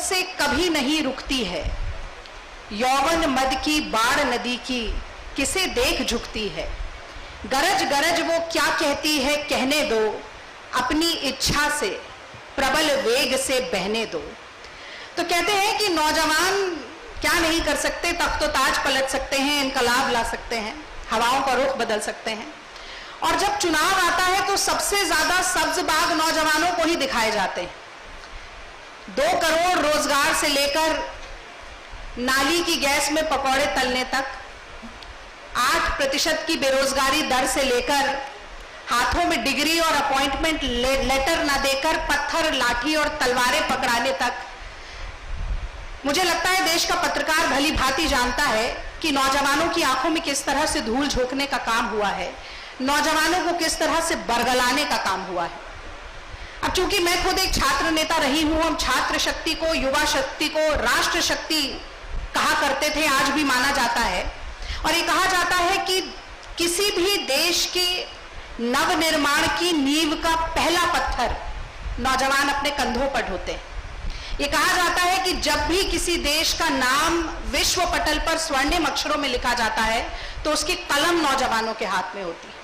से कभी नहीं रुकती है, यौवन मद की बाढ़ नदी की किसे देख झुकती है। गरज गरज वो क्या कहती है कहने दो, अपनी इच्छा से प्रबल वेग से बहने दो। तो कहते हैं कि नौजवान क्या नहीं कर सकते, तख्तो ताज पलट सकते हैं, इनकलाब ला सकते हैं, हवाओं का रुख बदल सकते हैं। और जब चुनाव आता है तो सबसे ज्यादा सब्ज बाग नौजवानों को ही दिखाए जाते हैं। 2 करोड़ रोजगार से लेकर नाली की गैस में पकौड़े तलने तक, 8% की बेरोजगारी दर से लेकर हाथों में डिग्री और अपॉइंटमेंट लेटर ना देकर पत्थर, लाठी और तलवारें पकड़ाने तक। मुझे लगता है देश का पत्रकार भली भांति जानता है कि नौजवानों की आंखों में किस तरह से धूल झोंकने का काम हुआ है, नौजवानों को किस तरह से बरगलाने का काम हुआ है। अब चूंकि मैं खुद एक छात्र नेता रही हूं, हम छात्र शक्ति को, युवा शक्ति को राष्ट्र शक्ति कहा करते थे, आज भी माना जाता है। और ये कहा जाता है कि किसी भी देश के नवनिर्माण की नींव का पहला पत्थर नौजवान अपने कंधों पर ढोते हैं। ये कहा जाता है कि जब भी किसी देश का नाम विश्व पटल पर स्वर्णिम अक्षरों में लिखा जाता है तो उसकी कलम नौजवानों के हाथ में होती है।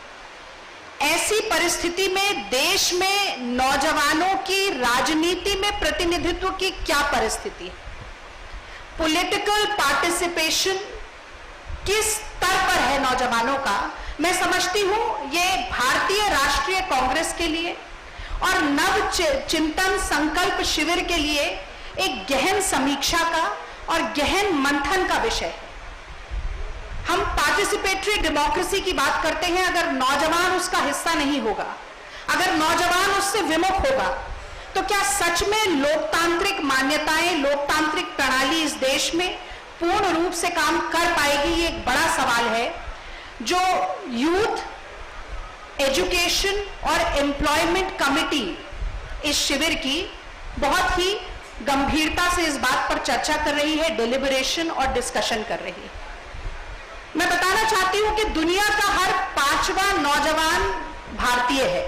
ऐसी परिस्थिति में देश में नौजवानों की राजनीति में प्रतिनिधित्व की क्या परिस्थिति है, पॉलिटिकल पार्टिसिपेशन किस स्तर पर है नौजवानों का। मैं समझती हूं ये भारतीय राष्ट्रीय कांग्रेस के लिए और नव चिंतन संकल्प शिविर के लिए एक गहन समीक्षा का और गहन मंथन का विषय है। हम पार्टिसिपेटरी डेमोक्रेसी की बात करते हैं, अगर नौजवान उसका हिस्सा नहीं होगा, अगर नौजवान उससे विमुख होगा, तो क्या सच में लोकतांत्रिक मान्यताएं, लोकतांत्रिक प्रणाली इस देश में पूर्ण रूप से काम कर पाएगी? ये एक बड़ा सवाल है जो यूथ एजुकेशन और एम्प्लॉयमेंट कमिटी इस शिविर की बहुत ही गंभीरता से इस बात पर चर्चा कर रही है, डिलिबरेशन और डिस्कशन कर रही है। मैं बताना चाहती हूं कि दुनिया का हर 5वां नौजवान भारतीय है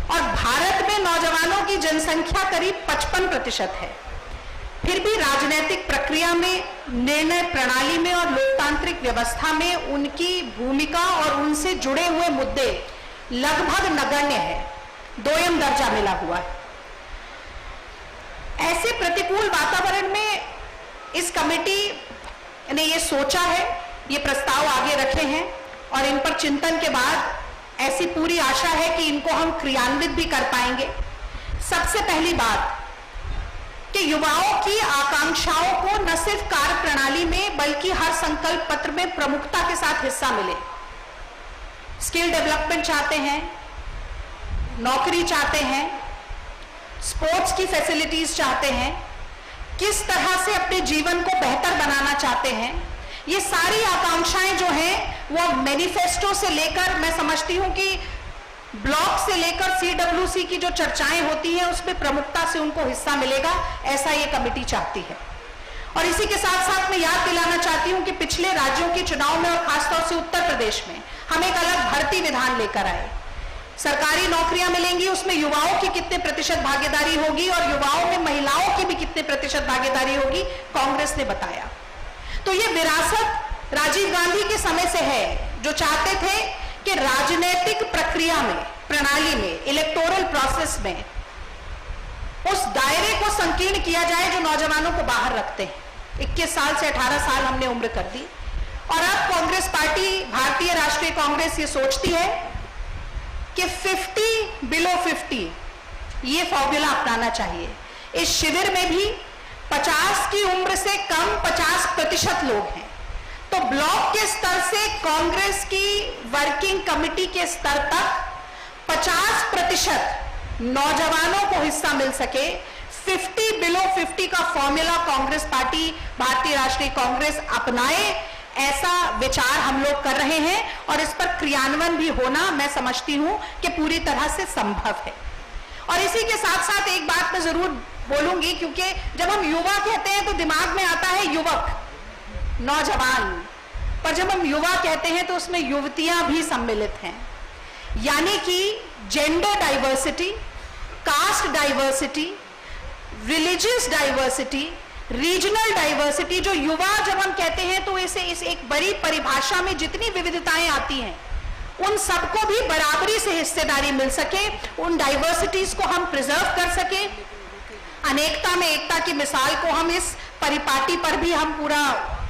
और भारत में नौजवानों की जनसंख्या करीब 55% है। फिर भी राजनीतिक प्रक्रिया में, निर्णय प्रणाली में और लोकतांत्रिक व्यवस्था में उनकी भूमिका और उनसे जुड़े हुए मुद्दे लगभग नगण्य है, 2ym दर्जा मिला हुआ है। ऐसे प्रतिकूल वातावरण में इस कमेटी ने ये सोचा है, ये प्रस्ताव आगे रखे हैं और इन पर चिंतन के बाद ऐसी पूरी आशा है कि इनको हम क्रियान्वित भी कर पाएंगे। सबसे पहली बात कि युवाओं की आकांक्षाओं को न सिर्फ कार्य प्रणाली में बल्कि हर संकल्प पत्र में प्रमुखता के साथ हिस्सा मिले। स्किल डेवलपमेंट चाहते हैं, नौकरी चाहते हैं, स्पोर्ट्स की फैसिलिटीज चाहते हैं, किस तरह से अपने जीवन को बेहतर बनाना चाहते हैं। ये सारी आकांक्षाएं जो हैं वो मैनिफेस्टो से लेकर, मैं समझती हूं कि ब्लॉक से लेकर CWC की जो चर्चाएं होती हैं उसमें प्रमुखता से उनको हिस्सा मिलेगा, ऐसा ये कमेटी चाहती है। और इसी के साथ साथ मैं याद दिलाना चाहती हूं कि पिछले राज्यों के चुनाव में और खासतौर से उत्तर प्रदेश में हम एक अलग भर्ती विधान लेकर आए। सरकारी नौकरियां मिलेंगी, उसमें युवाओं की कितने प्रतिशत भागीदारी होगी और युवाओं में महिलाओं की भी कितने प्रतिशत भागीदारी होगी, कांग्रेस ने बताया। तो ये विरासत राजीव गांधी के समय से है, जो चाहते थे कि राजनीतिक प्रक्रिया में, प्रणाली में, इलेक्टोरल प्रोसेस में उस दायरे को संकीर्ण किया जाए जो नौजवानों को बाहर रखते हैं। 21 साल से 18 साल हमने उम्र कर दी और अब कांग्रेस पार्टी, भारतीय राष्ट्रीय कांग्रेस ये सोचती है कि 50 बिलो 50 ये फॉर्मूला अपनाना चाहिए। इस शिविर में भी 50 की उम्र से कम 50% लोग हैं, तो ब्लॉक के स्तर से कांग्रेस की वर्किंग कमेटी के स्तर तक 50% नौजवानों को हिस्सा मिल सके। 50 बिलो 50 का फॉर्मूला कांग्रेस पार्टी, भारतीय राष्ट्रीय कांग्रेस अपनाए, ऐसा विचार हम लोग कर रहे हैं और इस पर क्रियान्वयन भी होना मैं समझती हूं कि पूरी तरह से संभव है। और इसी के साथ साथ एक बात मैं जरूर बोलूंगी, क्योंकि जब हम युवा कहते हैं तो दिमाग में आता है युवक, नौजवान, पर जब हम युवा कहते हैं तो उसमें युवतियां भी सम्मिलित हैं। यानी कि gender diversity, caste diversity, religious diversity, regional diversity, जो युवा जब हम कहते हैं तो इसे इस एक बड़ी परिभाषा में जितनी विविधताएं आती हैं उन सबको भी बराबरी से हिस्सेदारी मिल सके, उन डाइवर्सिटीज को हम प्रिजर्व कर सके, अनेकता में एकता की मिसाल को हम इस परिपाटी पर भी हम पूरा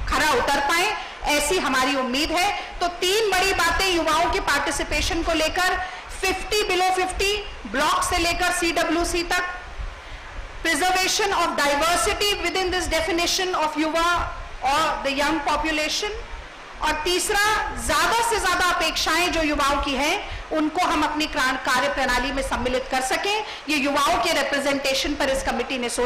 खरा उतर पाए, ऐसी हमारी उम्मीद है। तो 3 बड़ी बातें युवाओं के पार्टिसिपेशन को लेकर, 50 बिलो 50 ब्लॉक से लेकर CWC तक, preservation of diversity with in this definition of युवा और द यंग पॉपुलेशन, और तीसरा, ज्यादा से ज्यादा अपेक्षाएं जो युवाओं की हैं उनको हम अपनी कार्य प्रणाली में सम्मिलित कर सकें। ये युवाओं के रिप्रेजेंटेशन पर इस कमेटी ने सोचा।